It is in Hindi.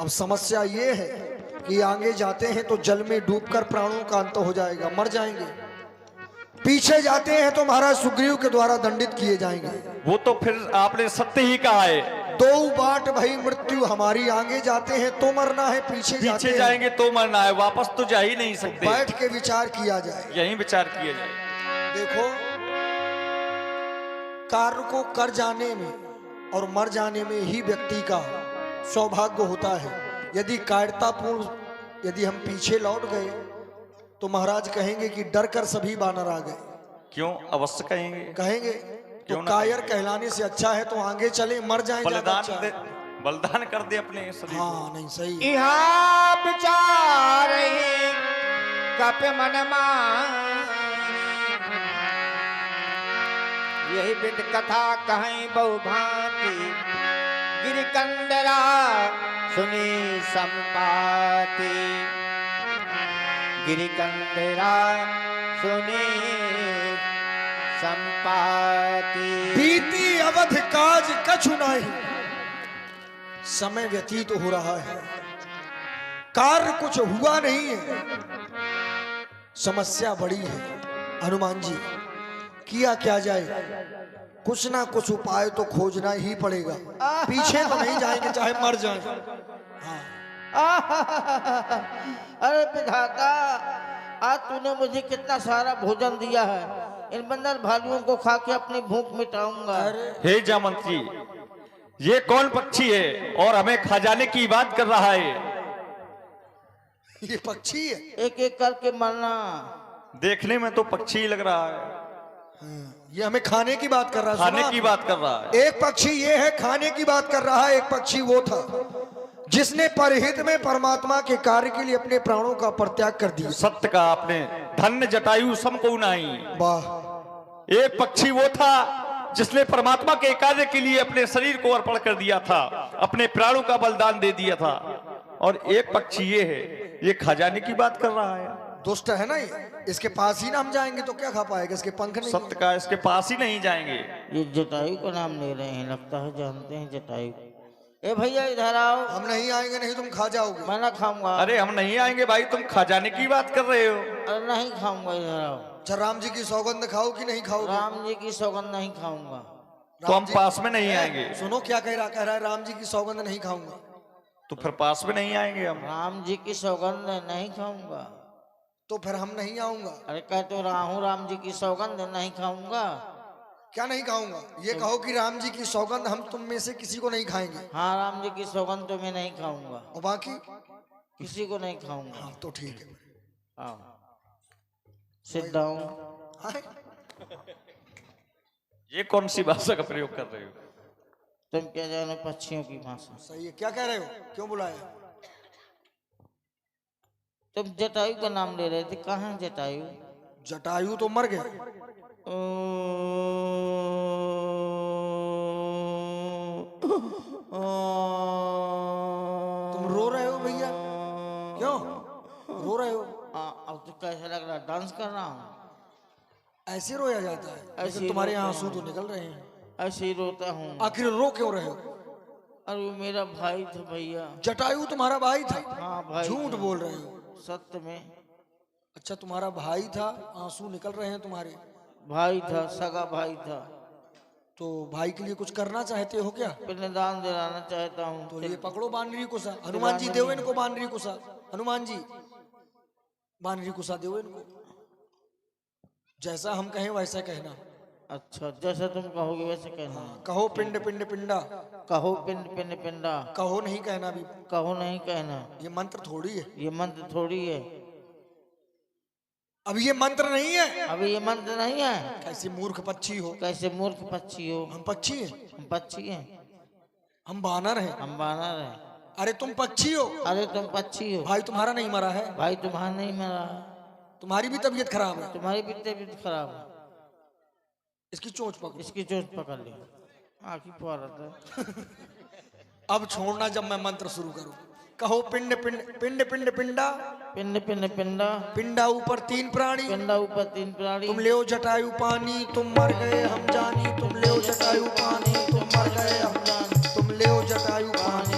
अब समस्या ये है कि आगे जाते हैं तो जल में डूबकर प्राणों का अंत हो जाएगा, मर जाएंगे। पीछे जाते हैं तो महाराज सुग्रीव के द्वारा दंडित किए जाएंगे। वो तो फिर आपने सत्य ही कहा है, दो बाट भई मृत्यु हमारी, आगे जाते हैं तो मरना है, पीछे जाएंगे तो मरना है, वापस तो जा ही नहीं सकते। बैठ के विचार किया जाए, यही विचार किया जाए। देखो कार्य को कर जाने में और मर जाने में ही व्यक्ति का सौभाग्य होता है। यदि कायरतापूर्ण यदि हम पीछे लौट गए तो महाराज कहेंगे कि डर कर सभी बानर आ गए। क्यों? अवश्य कहेंगे। तो कायर कहलाने से अच्छा है तो आगे चले, मर जाएं, बलिदान कर दे अपने शरीर। हाँ नहीं सही। यहाँ विचार कप मन यही विद कथा कहीं बहुभांति, गिरिकंदरा सुनी संपाति, गिरिकंदरा सुनी संपाति। बीती अवध काज कछु नहीं, समय व्यतीत हो रहा है, कार्य कुछ हुआ नहीं है, समस्या बड़ी है। हनुमान जी किया क्या जाए, कुछ ना कुछ उपाय तो खोजना ही पड़ेगा, पीछे तो नहीं जाएंगे चाहे मर जाएं। अरे विधाता, आज तूने मुझे कितना सारा भोजन दिया है, इन बंदर भालुओं को खा के अपनी भूख मिटाऊंगा। हे जामंत्री, ये कौन पक्षी है और हमें खजाने की बात कर रहा है? ये पक्षी है, एक एक करके मरना। देखने में तो पक्षी ही लग रहा है। ये हमें खाने की बात कर रहा है, खाने की बात कर रहा है। एक पक्षी ये है खाने की बात कर रहा है, एक पक्षी वो था जिसने परहित में परमात्मा के कार्य के लिए अपने प्राणों का परित्याग कर दिया। सत्य का आपने, धन्य जटायु सम को नहीं। वाह। एक पक्षी वो था जिसने परमात्मा के कार्य के लिए अपने शरीर को अर्पण कर दिया था, अपने प्राणों का बलिदान दे दिया था। और एक पक्षी ये है, ये खजाने की बात कर रहा है। दुष्ट है ना ये, इसके पास ही ना हम जाएंगे तो क्या खा पाएगा, इसके पंख नहीं। सत्य का, इसके पास ही नहीं जाएंगे। ये जटायु का नाम ले रहे हैं, लगता है जानते हैं जटायु। ए भैया इधर आओ। हम नहीं आएंगे, नहीं तुम खा जाओगे। मैं ना खाऊंगा। अरे हम नहीं आएंगे भाई, तुम खजाने की बात कर रहे हो। अरे नहीं खाऊंगा, इधर आओ। अच्छा राम जी की सौगंध खाओ कि नहीं खाओगे? राम जी की सौगंध नहीं खाऊंगा। तो हम पास में नहीं आएंगे। सुनो क्या कह रहा है, राम जी की सौगंध नहीं खाऊंगा। तो फिर पास में नहीं आएंगे हम। राम जी की सौगंध नहीं खाऊंगा तो फिर हम नहीं आऊंगा। अरे कह तो रहा हूँ, राम जी की सौगंध नहीं खाऊंगा। क्या नहीं खाऊंगा? ये कहो कि राम जी की सौगंध हम तुम में से किसी को नहीं खाएंगे। हाँ, राम जी की सौगंध तो मैं नहीं खाऊंगा, और बाकी किसी को नहीं खाऊंगा। हाँ तो ठीक है। आओ, सिट डाउन। ये कौन सी भाषा का प्रयोग कर रहे हो? तुम क्या जानो पक्षियों की भाषा। सही है, क्या कह रहे हो, क्यों बुलाया? तुम जटायु का नाम ले रहे थे, कहाँ है जटायु? जटायु तो मर गए। तुम रो रहे हो भैया, क्यों रो रहे हो? अब तो कैसा लग रहा है, डांस कर रहा हूँ। ऐसे रोया जाता है? ऐसे तुम्हारे आंसू तो निकल रहे हैं। ऐसे ही रोता हूँ। आखिर रो क्यों रहे हो? अरे वो मेरा भाई था भैया। जटायु तुम्हारा भाई था? हाँ भाई। झूठ बोल रहे हो। सत्य में। अच्छा तुम्हारा भाई था, आंसू निकल रहे हैं तुम्हारे? भाई था, सगा भाई था। तो भाई के लिए कुछ करना चाहते हो क्या? पिंडदान दिलाना चाहता हूँ। तो ये पकड़ो बानरी कुसा। हनुमान जी देव इनको बानरी कुसा। हनुमान जी बानरी कुसा देव इनको। जैसा हम कहें वैसा कहना। अच्छा, जैसा तुम कहोगे वैसे कहना। कहो पिंड पिंड पिंडा। कहो पिंड पिंड पिंडा। कहो नहीं कहना भी। कहो नहीं कहना। ये मंत्र थोड़ी है। ये मंत्र थोड़ी है। अब ये मंत्र नहीं है। अभी ये मंत्र नहीं है। कैसे मूर्ख पक्षी हो। कैसे मूर्ख पक्षी हो। हम पक्षी हैं? हम पक्षी हैं। हम बानर हैं। हम बानर हैं। अरे तुम पक्षी हो। अरे तुम पक्षी हो। भाई तुम्हारा नहीं मरा है? भाई तुम्हारा नहीं मरा। तुम्हारी भी तबीयत खराब है। तुम्हारी भी तबीयत खराब है। इसकी चोंच पकड़ो। इसकी चोट पकड़ ली। आँखी पा रहा था। अब छोड़ना जब मैं मंत्र शुरू करूं। कहो पिंड पिंड पिंड पिंड पिंडा। पिंड पिंड पिंडा। पिंडा ऊपर तीन प्राणी। पिंडा ऊपर तीन प्राणी। तुम ले जटायु पानी तुम मर गए हम जानी। तुम ले जटायु पानी तुम मर गए हम जानी। तुम ले जटायु पानी।